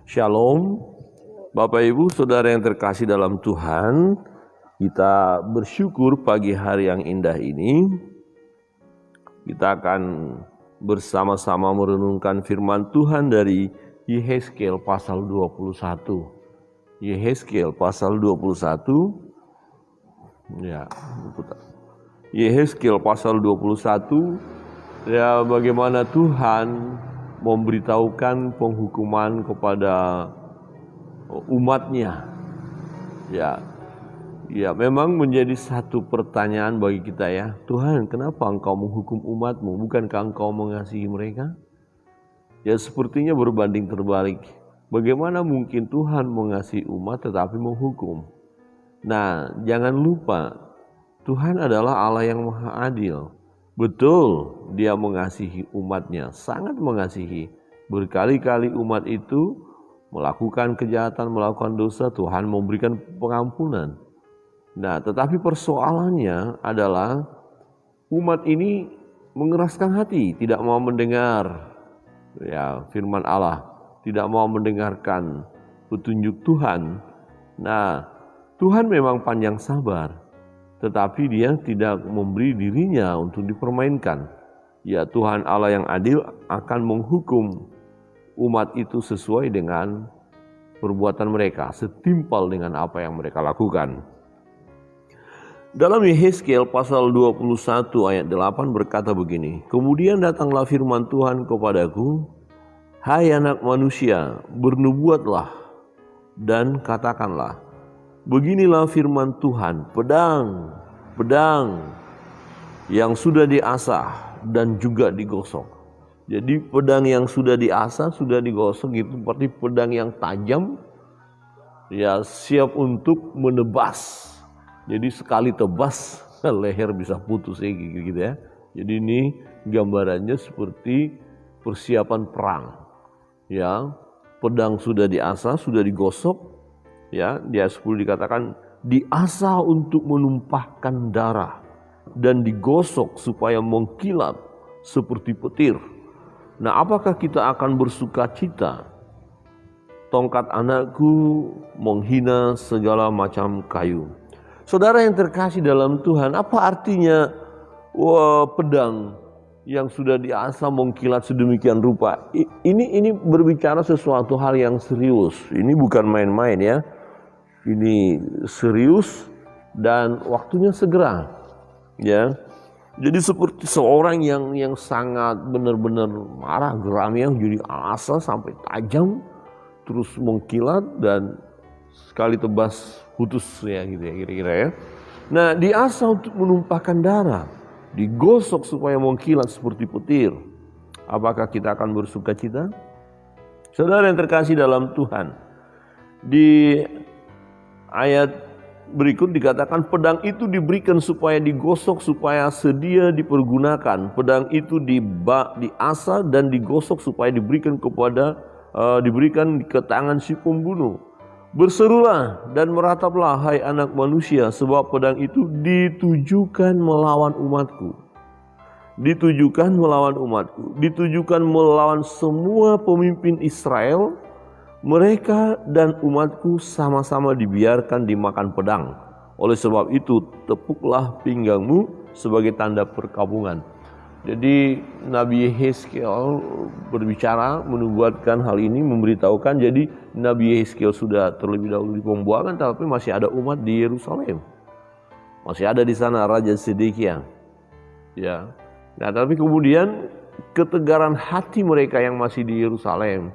Shalom, Bapak Ibu Saudara yang terkasih dalam Tuhan. Kita bersyukur pagi hari yang indah ini. Kita akan bersama-sama merenungkan firman Tuhan dari Yehezkiel pasal 21. Yehezkiel pasal 21. Ya, Yehezkiel pasal 21. Ya, bagaimana Tuhan memberitahukan penghukuman kepada umatnya. Ya, memang menjadi satu pertanyaan bagi kita ya. Tuhan, kenapa engkau menghukum umatmu? Bukankah engkau mengasihi mereka? Ya, sepertinya berbanding terbalik. Bagaimana mungkin Tuhan mengasihi umat tetapi menghukum? Nah, jangan lupa, Tuhan adalah Allah yang maha adil. Betul, dia mengasihi umatnya, sangat mengasihi. Berkali-kali umat itu melakukan kejahatan, melakukan dosa, Tuhan memberikan pengampunan. Nah, tetapi persoalannya adalah umat ini mengeraskan hati, tidak mau mendengar ya firman Allah, tidak mau mendengarkan petunjuk Tuhan. Nah, Tuhan memang panjang sabar, tetapi dia tidak memberi dirinya untuk dipermainkan. Ya, Tuhan Allah yang adil akan menghukum umat itu sesuai dengan perbuatan mereka, setimpal dengan apa yang mereka lakukan. Dalam Yehezkiel pasal 21 ayat 8 berkata begini, "Kemudian datanglah firman Tuhan kepadaku, hai anak manusia, bernubuatlah dan katakanlah, beginilah firman Tuhan, pedang yang sudah diasah dan juga digosok." Jadi pedang yang sudah diasah, sudah digosok itu seperti pedang yang tajam, ya siap untuk menebas. Jadi sekali tebas leher bisa putus gitu ya. Jadi ini gambarannya seperti persiapan perang. Ya, pedang sudah diasah, sudah digosok. Ya, di ayat 10 dikatakan diasah untuk menumpahkan darah dan digosok supaya mengkilat seperti petir. Nah, apakah kita akan bersuka cita? Tongkat anakku menghina segala macam kayu. Saudara yang terkasih dalam Tuhan, apa artinya pedang yang sudah diasah mengkilat sedemikian rupa? Ini berbicara sesuatu hal yang serius. Ini bukan main-main ya. Ini serius dan waktunya segera. Ya. Jadi seperti seorang yang sangat benar-benar marah, geram ya, jadi asah sampai tajam, terus mengkilat dan sekali tebas putus ya gitu ya kira-kira ya. Nah, diasah untuk menumpahkan darah, digosok supaya mengkilat seperti petir. Apakah kita akan bersuka cita? Saudara yang terkasih dalam Tuhan, di ayat berikut dikatakan pedang itu diberikan supaya digosok, supaya sedia dipergunakan. Pedang itu diasah dan digosok supaya diberikan ke tangan si pembunuh. Berserulah dan merataplah hai anak manusia, sebab pedang itu ditujukan melawan umatku. Ditujukan melawan umatku, ditujukan melawan semua pemimpin Israel. Mereka dan umatku sama-sama dibiarkan dimakan pedang. Oleh sebab itu tepuklah pinggangmu sebagai tanda perkabungan. Jadi Nabi Yehezkiel berbicara, menubuatkan hal ini, memberitahukan. Jadi Nabi Yehezkiel sudah terlebih dahulu di pembuangan, tapi masih ada umat di Yerusalem. Masih ada di sana Raja Sedekia. Ya. Nah, tapi kemudian ketegaran hati mereka yang masih di Yerusalem,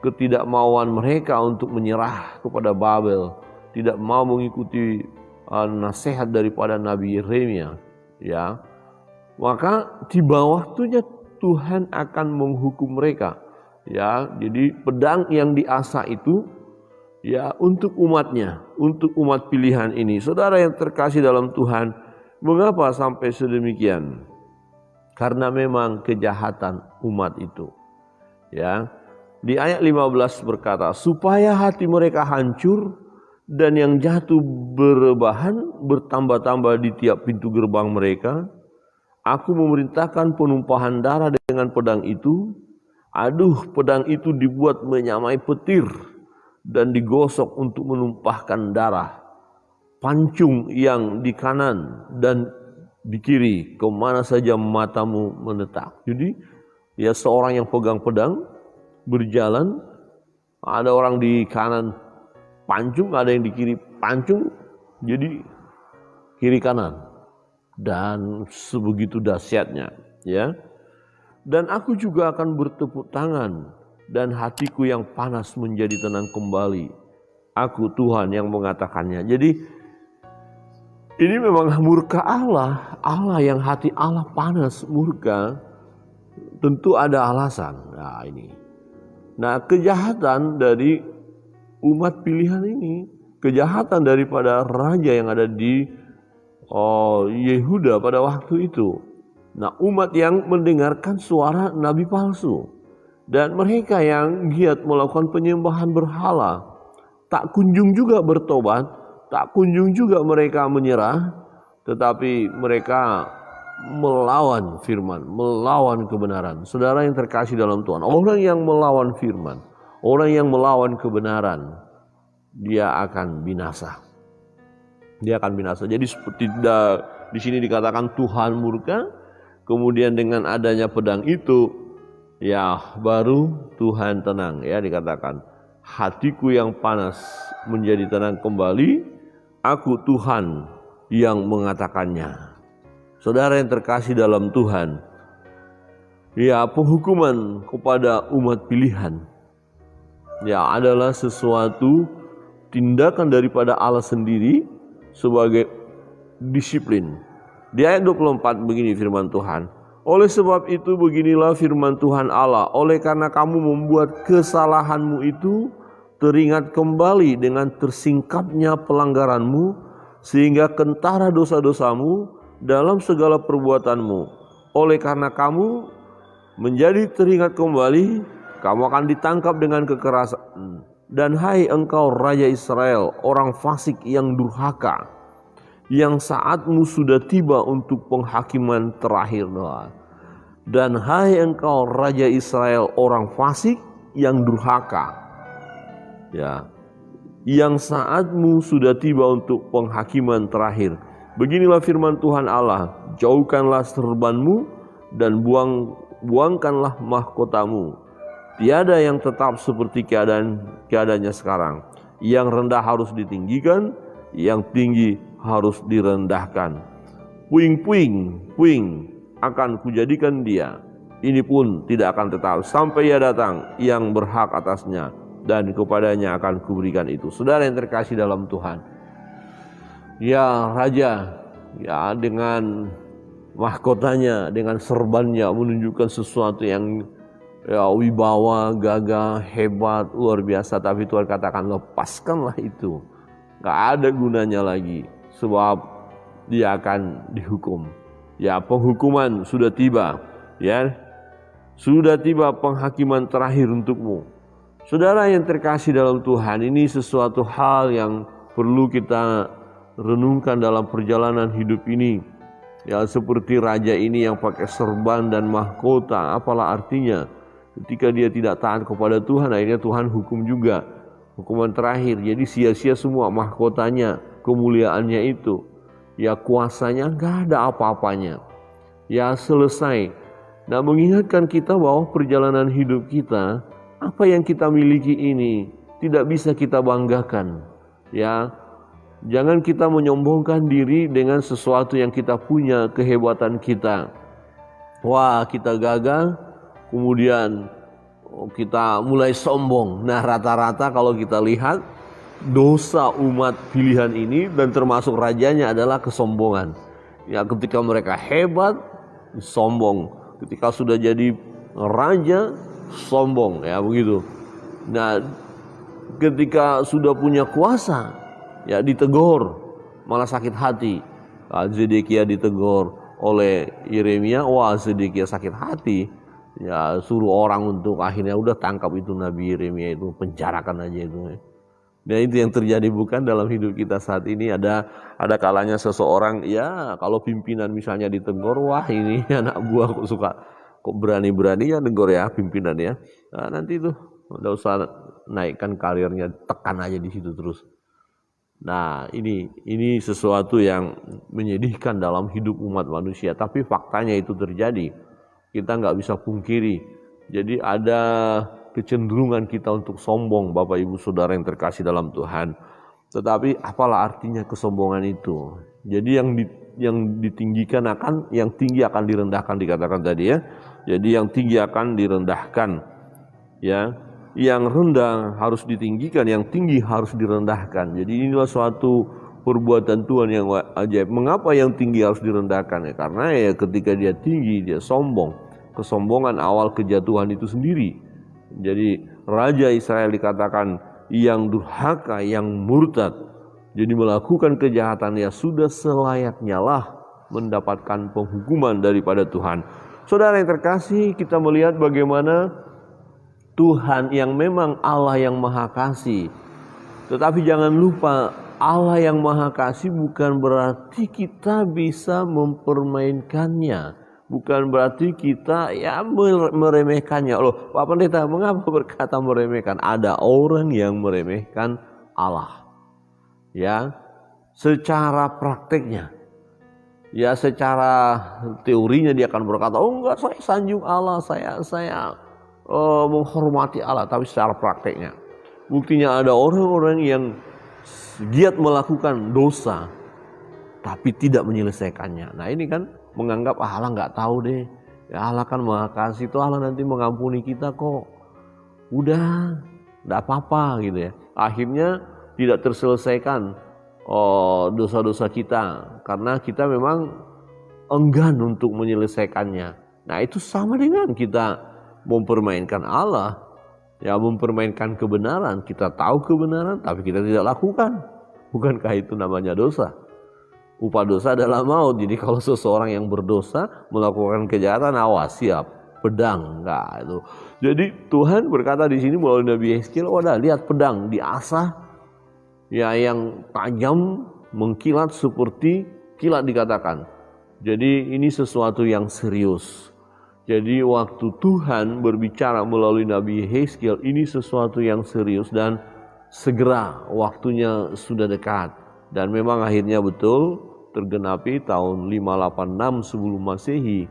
ketidakmauan mereka untuk menyerah kepada Babel, tidak mau mengikuti nasihat daripada Nabi Yeremia, ya. Maka tiba waktunya Tuhan akan menghukum mereka. Ya, jadi pedang yang diasah itu ya untuk umatnya, untuk umat pilihan ini. Saudara yang terkasih dalam Tuhan, mengapa sampai sedemikian? Karena memang kejahatan umat itu. Ya. Di ayat 15 berkata, supaya hati mereka hancur dan yang jatuh berbahan bertambah-tambah di tiap pintu gerbang mereka. Aku memerintahkan penumpahan darah dengan pedang itu. Aduh, pedang itu dibuat menyamai petir dan digosok untuk menumpahkan darah. Pancung yang di kanan dan di kiri, kemana saja matamu menetap. Jadi, ya seorang yang pegang pedang berjalan, ada orang di kanan pancung, ada yang di kiri pancung, jadi kiri kanan. Dan sebegitu dahsyatnya, ya. Dan aku juga akan bertepuk tangan dan hatiku yang panas menjadi tenang kembali. Aku Tuhan yang mengatakannya. Jadi ini memang murka Allah, Allah yang hati Allah panas murka, tentu ada alasan. Nah ini. Nah kejahatan dari umat pilihan ini, kejahatan daripada raja yang ada di Yehuda pada waktu itu. Nah umat yang mendengarkan suara nabi palsu dan mereka yang giat melakukan penyembahan berhala, tak kunjung juga bertobat, tak kunjung juga mereka menyerah, tetapi mereka melawan firman, melawan kebenaran. Saudara yang terkasih dalam Tuhan, orang yang melawan firman, orang yang melawan kebenaran, dia akan binasa. Dia akan binasa. Jadi seperti di sini dikatakan Tuhan murka, kemudian dengan adanya pedang itu, ya baru Tuhan tenang. Ya dikatakan, hatiku yang panas menjadi tenang kembali. Aku Tuhan yang mengatakannya. Saudara yang terkasih dalam Tuhan, ya penghukuman kepada umat pilihan, ya adalah sesuatu tindakan daripada Allah sendiri sebagai disiplin. Di ayat 24 begini firman Tuhan. Oleh sebab itu beginilah firman Tuhan Allah. Oleh karena kamu membuat kesalahanmu itu teringat kembali dengan tersingkapnya pelanggaranmu, sehingga kentara dosa-dosamu dalam segala perbuatanmu. Oleh karena kamu menjadi teringat kembali, kamu akan ditangkap dengan kekerasan. Dan hai engkau Raja Israel, orang fasik yang durhaka, yang saatmu sudah tiba untuk penghakiman terakhir. Dan hai engkau Raja Israel, orang fasik yang durhaka, ya, yang saatmu sudah tiba untuk penghakiman terakhir. Beginilah firman Tuhan Allah, jauhkanlah serbanmu dan buangkanlah mahkotamu. Tiada yang tetap seperti keadaannya sekarang. Yang rendah harus ditinggikan, yang tinggi harus direndahkan. Puing akan kujadikan dia. Ini pun tidak akan tetap sampai ia datang yang berhak atasnya, dan kepadanya akan kuberikan itu. Saudara yang terkasih dalam Tuhan, ya raja, ya dengan mahkotanya, dengan serbannya menunjukkan sesuatu yang ya wibawa, gagah, hebat, luar biasa. Tapi Tuhan katakan, lepaskanlah itu, gak ada gunanya lagi, sebab dia akan dihukum. Ya penghukuman sudah tiba, ya sudah tiba penghakiman terakhir untukmu. Saudara yang terkasih dalam Tuhan, ini sesuatu hal yang perlu kita renungkan dalam perjalanan hidup ini. Ya seperti raja ini yang pakai serban dan mahkota, apalah artinya ketika dia tidak taat kepada Tuhan, akhirnya Tuhan hukum juga. Hukuman terakhir, jadi sia-sia semua mahkotanya, kemuliaannya itu. Ya kuasanya gak ada apa-apanya. Ya selesai. Nah mengingatkan kita bahwa perjalanan hidup kita, apa yang kita miliki ini tidak bisa kita banggakan. Ya, jangan kita menyombongkan diri dengan sesuatu yang kita punya, kehebatan kita. Wah kita gagal, kemudian kita mulai sombong. Nah rata-rata kalau kita lihat dosa umat pilihan ini dan termasuk rajanya adalah kesombongan. Ya ketika mereka hebat, sombong. Ketika sudah jadi raja, sombong, ya begitu. Nah ketika sudah punya kuasa, ya ditegur, malah sakit hati. Zedekia ditegur oleh Yeremia, wah Zedekia sakit hati. Ya suruh orang untuk akhirnya udah tangkap itu Nabi Yeremia itu, penjarakan aja itu. Dan itu yang terjadi bukan dalam hidup kita saat ini. Ada kalanya seseorang, ya kalau pimpinan misalnya ditegur, wah ini anak buah kok kok berani-berani ya negor ya pimpinan ya. Nah, nanti tuh udah usah naikkan karirnya, tekan aja di situ terus. Nah, ini sesuatu yang menyedihkan dalam hidup umat manusia, tapi faktanya itu terjadi. Kita nggak bisa pungkiri. Jadi ada kecenderungan kita untuk sombong, Bapak Ibu Saudara yang terkasih dalam Tuhan. Tetapi apalah artinya kesombongan itu? Jadi yang ditinggikan akan, yang tinggi akan direndahkan, dikatakan tadi ya. Jadi yang tinggi akan direndahkan, ya. Yang rendah harus ditinggikan, yang tinggi harus direndahkan. Jadi inilah suatu perbuatan Tuhan yang ajaib. Mengapa yang tinggi harus direndahkan? Ya, karena ya ketika dia tinggi, dia sombong. Kesombongan awal kejatuhan itu sendiri. Jadi Raja Israel dikatakan yang durhaka, yang murtad. Jadi melakukan kejahatan ya sudah selayaknya lah mendapatkan penghukuman daripada Tuhan. Saudara yang terkasih, kita melihat bagaimana Tuhan yang memang Allah yang Maha Kasih. Tetapi jangan lupa, Allah yang Maha Kasih bukan berarti kita bisa mempermainkannya. Bukan berarti kita ya meremehkannya. Loh, Pak Pendeta, mengapa berkata meremehkan? Ada orang yang meremehkan Allah. Ya, secara prakteknya. Ya, secara teorinya dia akan berkata, "Oh enggak, saya sanjung Allah, saya menghormati Allah." Tapi secara prakteknya, buktinya ada orang-orang yang giat melakukan dosa tapi tidak menyelesaikannya. Nah, ini kan menganggap Allah nggak tahu deh. Ya Allah kan Maha Kasih, itu Allah nanti mengampuni kita kok. Udah, nggak apa-apa gitu ya. Akhirnya tidak terselesaikan dosa-dosa kita karena kita memang enggan untuk menyelesaikannya. Nah, itu sama dengan kita mempermainkan Allah. Ya, mempermainkan kebenaran. Kita tahu kebenaran tapi kita tidak lakukan. Bukankah itu namanya dosa? Upah dosa adalah maut. Jadi kalau seseorang yang berdosa melakukan kejahatan, awas, siap pedang. Enggak itu. Jadi Tuhan berkata di sini melalui Nabi Yeskiel, "Wadah, lihat pedang diasah, ya yang tajam, mengkilat seperti kilat," dikatakan. Jadi ini sesuatu yang serius. Jadi waktu Tuhan berbicara melalui Nabi Yeskiel, ini sesuatu yang serius dan segera, waktunya sudah dekat. Dan memang akhirnya betul tergenapi tahun 586 sebelum Masehi,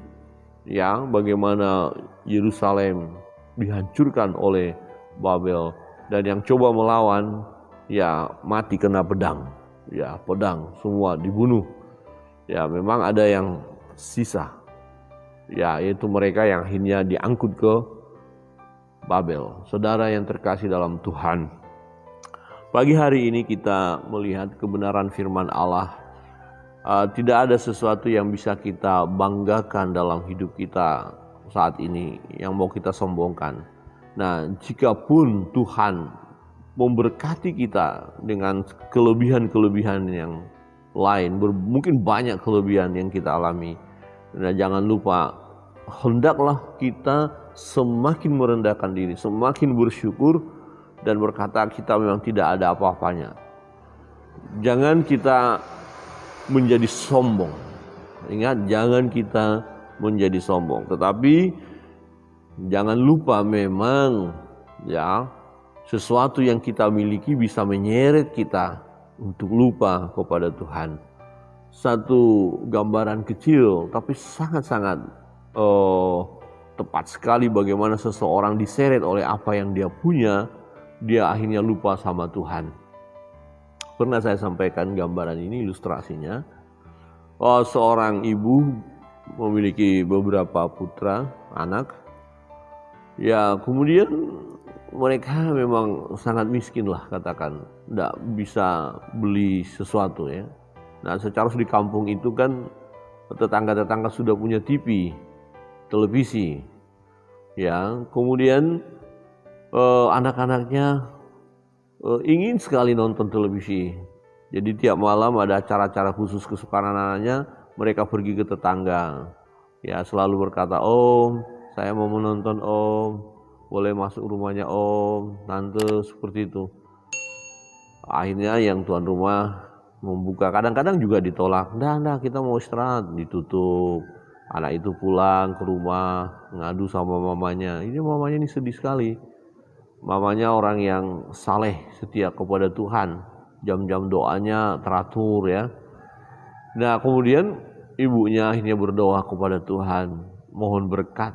ya, bagaimana Yerusalem dihancurkan oleh Babel, dan yang coba melawan ya mati kena pedang. Ya, pedang semua dibunuh. Ya, memang ada yang sisa. Ya, yaitu mereka yang akhirnya diangkut ke Babel. Saudara yang terkasih dalam Tuhan, pagi hari ini kita melihat kebenaran firman Allah. Tidak ada sesuatu yang bisa kita banggakan dalam hidup kita saat ini yang mau kita sombongkan. Nah, jikapun Tuhan memberkati kita dengan kelebihan-kelebihan yang lain, mungkin banyak kelebihan yang kita alami. Nah, jangan lupa, hendaklah kita semakin merendahkan diri, semakin bersyukur dan berkata kita memang tidak ada apa-apanya. Jangan kita menjadi sombong. Ingat, jangan kita menjadi sombong. Tetapi jangan lupa memang ya sesuatu yang kita miliki bisa menyeret kita untuk lupa kepada Tuhan. Satu gambaran kecil tapi sangat-sangat tepat sekali bagaimana seseorang diseret oleh apa yang dia punya, dia akhirnya lupa sama Tuhan. Pernah saya sampaikan gambaran ini, ilustrasinya. Seorang ibu memiliki beberapa putra, anak. Ya, kemudian mereka memang sangat miskin lah, katakan. Tidak bisa beli sesuatu ya. Nah, secara di kampung itu kan tetangga-tetangga sudah punya TV, televisi. Ya, kemudian anak-anaknya ingin sekali nonton televisi. Jadi tiap malam ada acara-acara khusus kesukaan anak-anaknya, mereka pergi ke tetangga. Ya, selalu berkata, "Om, saya mau menonton Om, boleh masuk rumahnya Om, Tante," seperti itu. Akhirnya yang tuan rumah membuka, kadang-kadang juga ditolak. Nggak, kita mau istirahat, ditutup. Anak itu pulang ke rumah, ngadu sama mamanya. Ini mamanya ini sedih sekali. Mamanya orang yang saleh, setia kepada Tuhan. Jam-jam doanya teratur ya. Nah kemudian ibunya akhirnya berdoa kepada Tuhan, mohon berkat.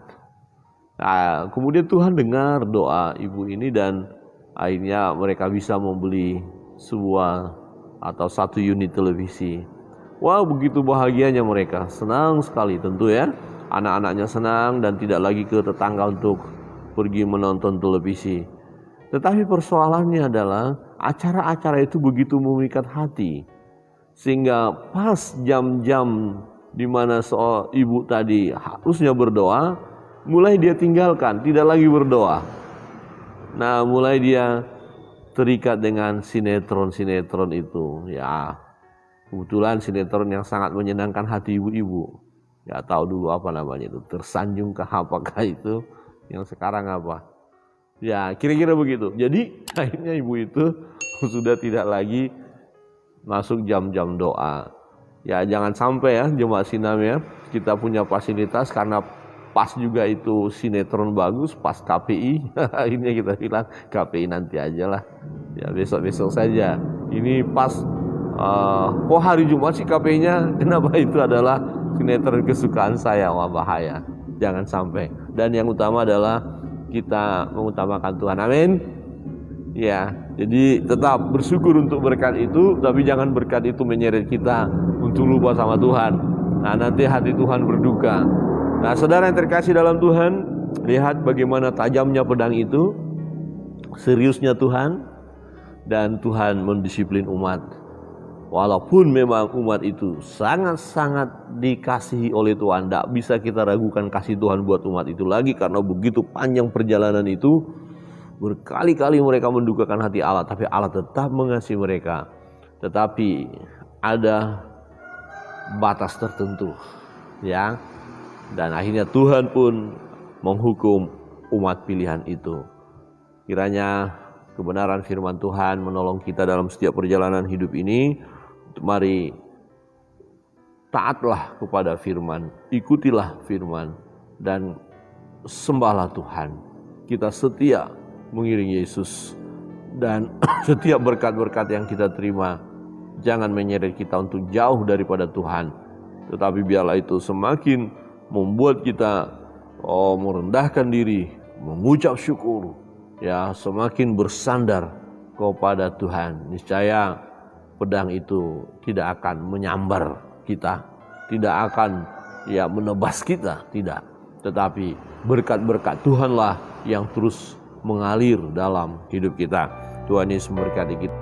Nah, kemudian Tuhan dengar doa ibu ini dan akhirnya mereka bisa membeli sebuah atau satu unit televisi. Wah, begitu bahagianya mereka, senang sekali tentu ya. Anak-anaknya senang dan tidak lagi ke tetangga untuk pergi menonton televisi. Tetapi persoalannya adalah acara-acara itu begitu memikat hati. Sehingga pas jam-jam di mana ibu tadi harusnya berdoa, mulai dia tinggalkan, tidak lagi berdoa. Nah, mulai dia terikat dengan sinetron-sinetron itu. Ya, kebetulan sinetron yang sangat menyenangkan hati ibu-ibu. Ya, tahu dulu apa namanya itu, Tersanjung kah apakah itu, yang sekarang apa. Ya, kira-kira begitu. Jadi, akhirnya ibu itu sudah tidak lagi masuk jam-jam doa. Ya, jangan sampai ya jemaat Sinam ya, kita punya fasilitas karena pas juga itu sinetron bagus, pas KPI. Ini kita bilang KPI nanti aja lah, ya besok-besok saja. Ini pas kok hari Jumat sih KPI-nya, kenapa? Itu adalah sinetron kesukaan saya. Wah, bahaya, jangan sampai. Dan yang utama adalah kita mengutamakan Tuhan, amin. Ya, jadi tetap bersyukur untuk berkat itu, tapi jangan berkat itu menyeret kita untuk lupa sama Tuhan. Nah, nanti hati Tuhan berduka. Nah, saudara yang terkasih dalam Tuhan, lihat bagaimana tajamnya pedang itu, seriusnya Tuhan, dan Tuhan mendisiplin umat. Walaupun memang umat itu sangat-sangat dikasihi oleh Tuhan, tidak bisa kita ragukan kasih Tuhan buat umat itu lagi, karena begitu panjang perjalanan itu, berkali-kali mereka mendukakan hati Allah, tapi Allah tetap mengasihi mereka. Tetapi ada batas tertentu, ya. Dan akhirnya Tuhan pun menghukum umat pilihan itu. Kiranya kebenaran firman Tuhan menolong kita dalam setiap perjalanan hidup ini. Mari taatlah kepada firman, ikutilah firman, dan sembahlah Tuhan. Kita setia mengiring Yesus, dan setiap berkat-berkat yang kita terima jangan menyeret kita untuk jauh daripada Tuhan, tetapi biarlah itu semakin membuat kita merendahkan diri, mengucap syukur, ya, semakin bersandar kepada Tuhan. Niscaya pedang itu tidak akan menyambar kita, tidak akan menebas kita, tidak, tetapi berkat-berkat Tuhanlah yang terus mengalir dalam hidup kita. Tuhan Yesus memberkati kita.